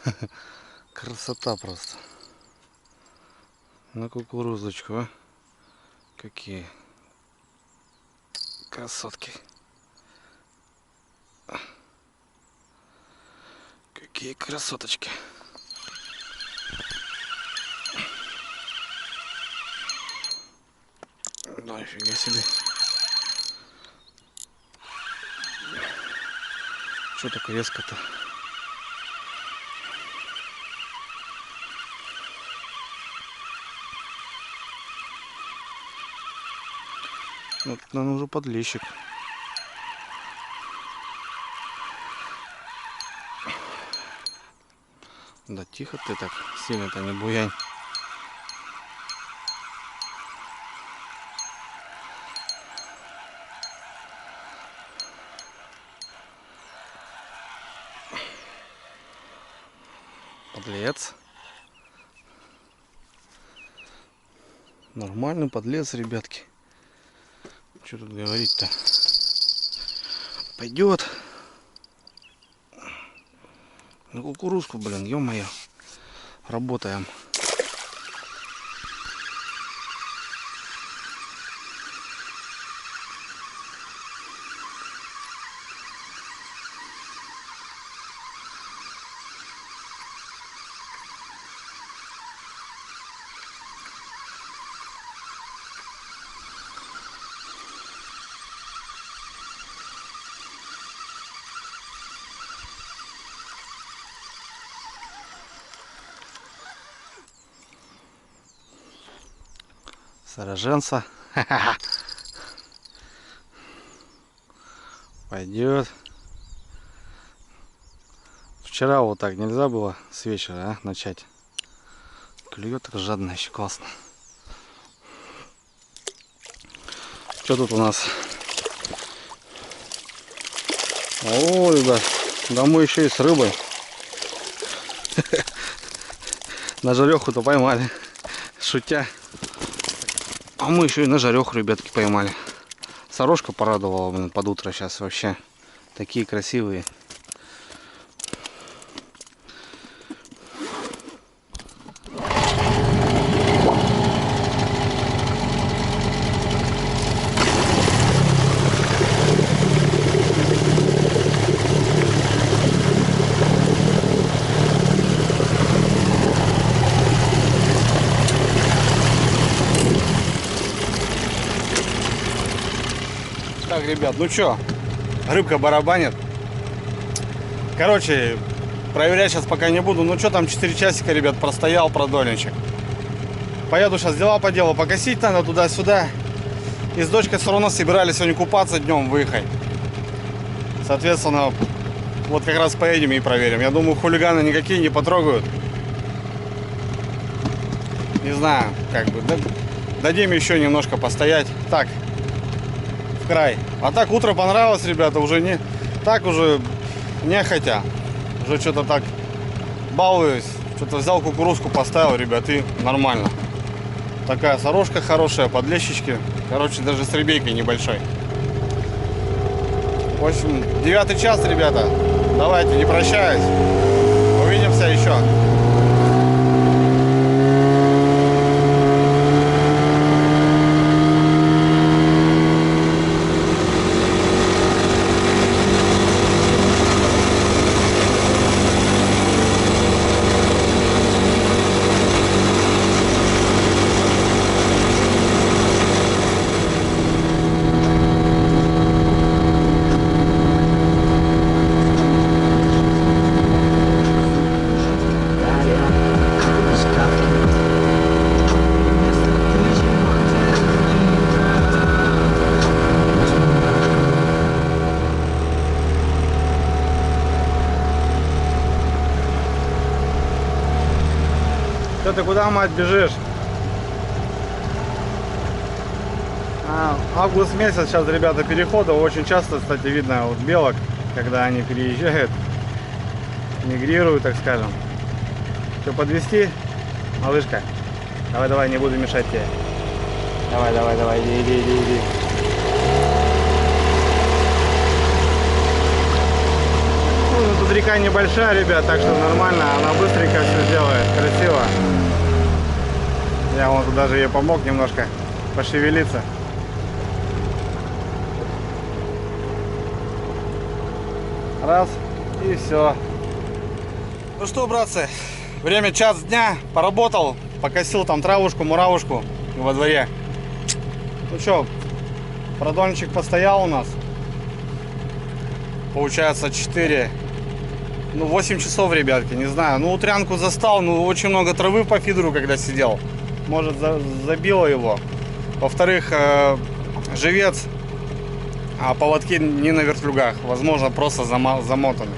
Speaker 2: а. Красота просто. На кукурузочку, а. Какие красотки. Какие красоточки. Да, нифига себе. Что такое резко-то? Вот, наверное, уже подлещик. Да тихо ты так, сильно-то не буянь. Подлец. Нормальный подлец, ребятки. Что тут говорить-то? Пойдет. На кукурузку, блин, ё-моё. Работаем. Сороженца. Пойдет. Вчера вот так нельзя было с вечера, начать. Клюет так жадно, еще классно. Что тут у нас? О, ребят, да мы еще и с рыбой. На жареху-то поймали. Шутя. А мы еще и на жареху, ребятки, поймали. Сорожка порадовала, блин, под утро сейчас вообще. Такие красивые. Так, ребят, ну чё, рыбка барабанит. Короче, проверять сейчас пока не буду. Ну что там 4 часика, ребят, простоял продольничек. Поеду сейчас дела по делу, покосить надо туда-сюда. И с дочкой все равно собирались сегодня купаться днем, выехать. Соответственно, вот как раз поедем и проверим. Я думаю, хулиганы никакие не потрогают. Не знаю, как бы. Дадим еще немножко постоять. Так, в край. А так утро понравилось, ребята, уже не... Так уже нехотя. Уже что-то так балуюсь. Что-то взял кукурузку, поставил, ребят, и нормально. Такая сорожка хорошая, подлещички. Короче, даже с ребейкой небольшой. В общем, 9 час, ребята. Давайте, не прощаюсь. Увидимся еще. Что ты куда, мать, бежишь? Август месяц сейчас, ребята, перехода. Очень часто, кстати, видно вот белок, когда они переезжают, мигрируют, так скажем. Что, подвести, малышка? Давай, давай, не буду мешать тебе. Давай, давай, давай, иди, иди, иди, иди. Ну, тут река небольшая, ребят, так что нормально. Она быстренько все сделает, красиво. Я вот даже ей помог немножко пошевелиться. Раз, и все. Ну что, братцы, время час дня, поработал, покосил там травушку, муравушку во дворе. Ну что, продольничек постоял у нас. Получается 4, ну 8 часов, ребятки, не знаю. Ну утрянку застал, ну очень много травы по фидеру, когда сидел. Может, забило его. Во-вторых, живец, а поводки не на вертлюгах. Возможно, просто замотаны.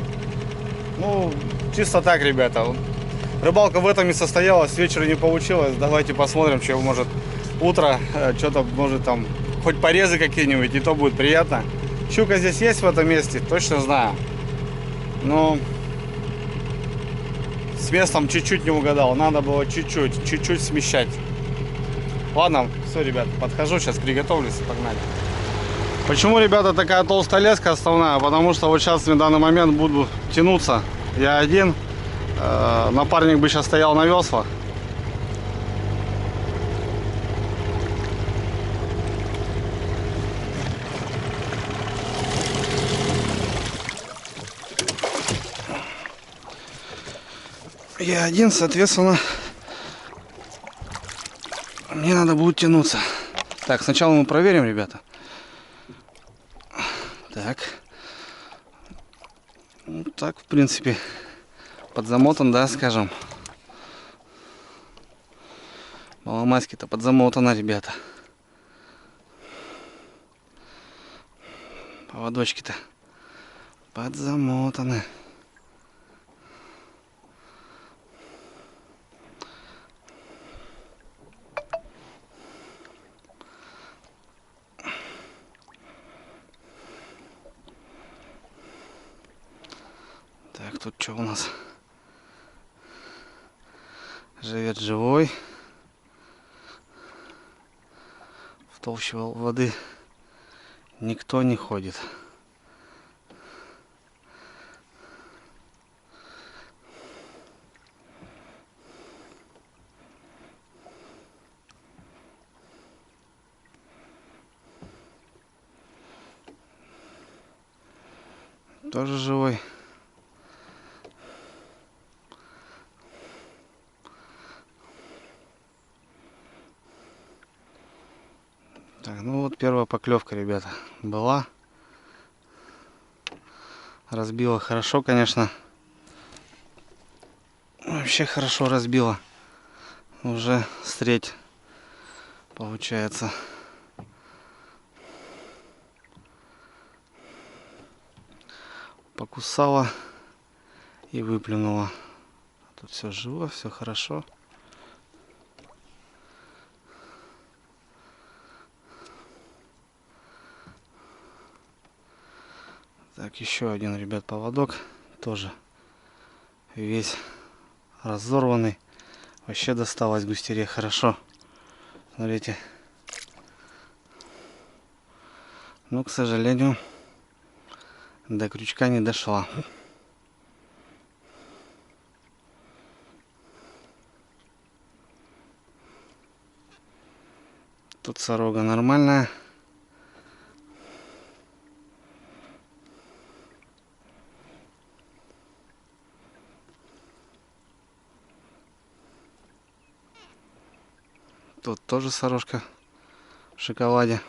Speaker 2: Ну, чисто так, ребята. Рыбалка в этом и состоялась. С вечера не получилось. Давайте посмотрим, что может утро. Что-то может там, хоть порезы какие-нибудь, и то будет приятно. Щука здесь есть в этом месте, точно знаю. Но с местом чуть-чуть не угадал. Надо было чуть-чуть смещать. Ладно, все, ребят, подхожу, сейчас приготовлюсь и погнали. Почему, ребята, такая толстая леска основная? Потому что вот сейчас в данный момент буду тянуться. Я один. Напарник бы сейчас стоял на веслах. Я один, соответственно, мне надо будет тянуться. Так, сначала мы проверим, ребята. Так. Ну, так, в принципе, подзамотан, да, скажем. Маломайски-то подзамотано, ребята. Поводочки-то подзамотаны. Так, тут что у нас? Живет живой. В толще воды никто не ходит. Тоже живой. Так, ну вот первая поклевка, ребята, была. Разбила хорошо, конечно. Вообще хорошо разбила. Уже с треть получается. Покусала и выплюнула. Тут все живо, все хорошо. Так, еще один, ребят, поводок. Тоже весь разорванный. Вообще досталось густере хорошо. Смотрите. Но, к сожалению, до крючка не дошла. Тут сорога нормальная. Тут тоже сорожка в шоколаде.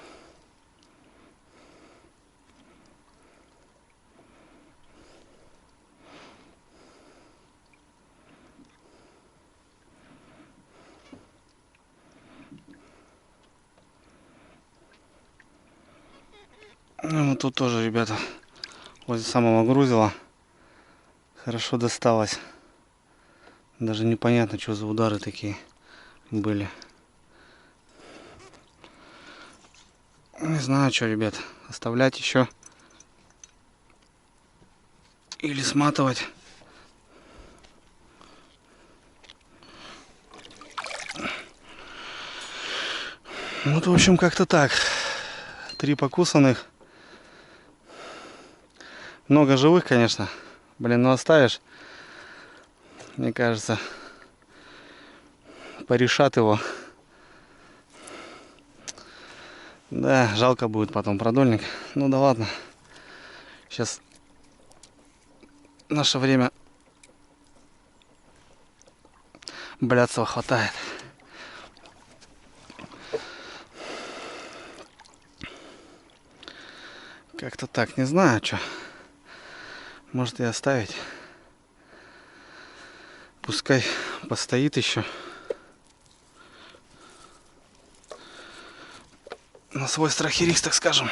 Speaker 2: Ну, вот тут тоже, ребята, возле самого грузила хорошо досталось. Даже непонятно, что за удары такие были. Не знаю, что, ребят, оставлять еще или сматывать. Вот, в общем, как-то так. 3 покусанных. Много живых, конечно. Блин, ну оставишь, мне кажется, порешат его. Да, жалко будет потом продольник. Ну да ладно. Сейчас наше время блядства хватает. Как-то так, не знаю, что. Может и оставить. Пускай постоит еще. На свой страх и риск, так скажем.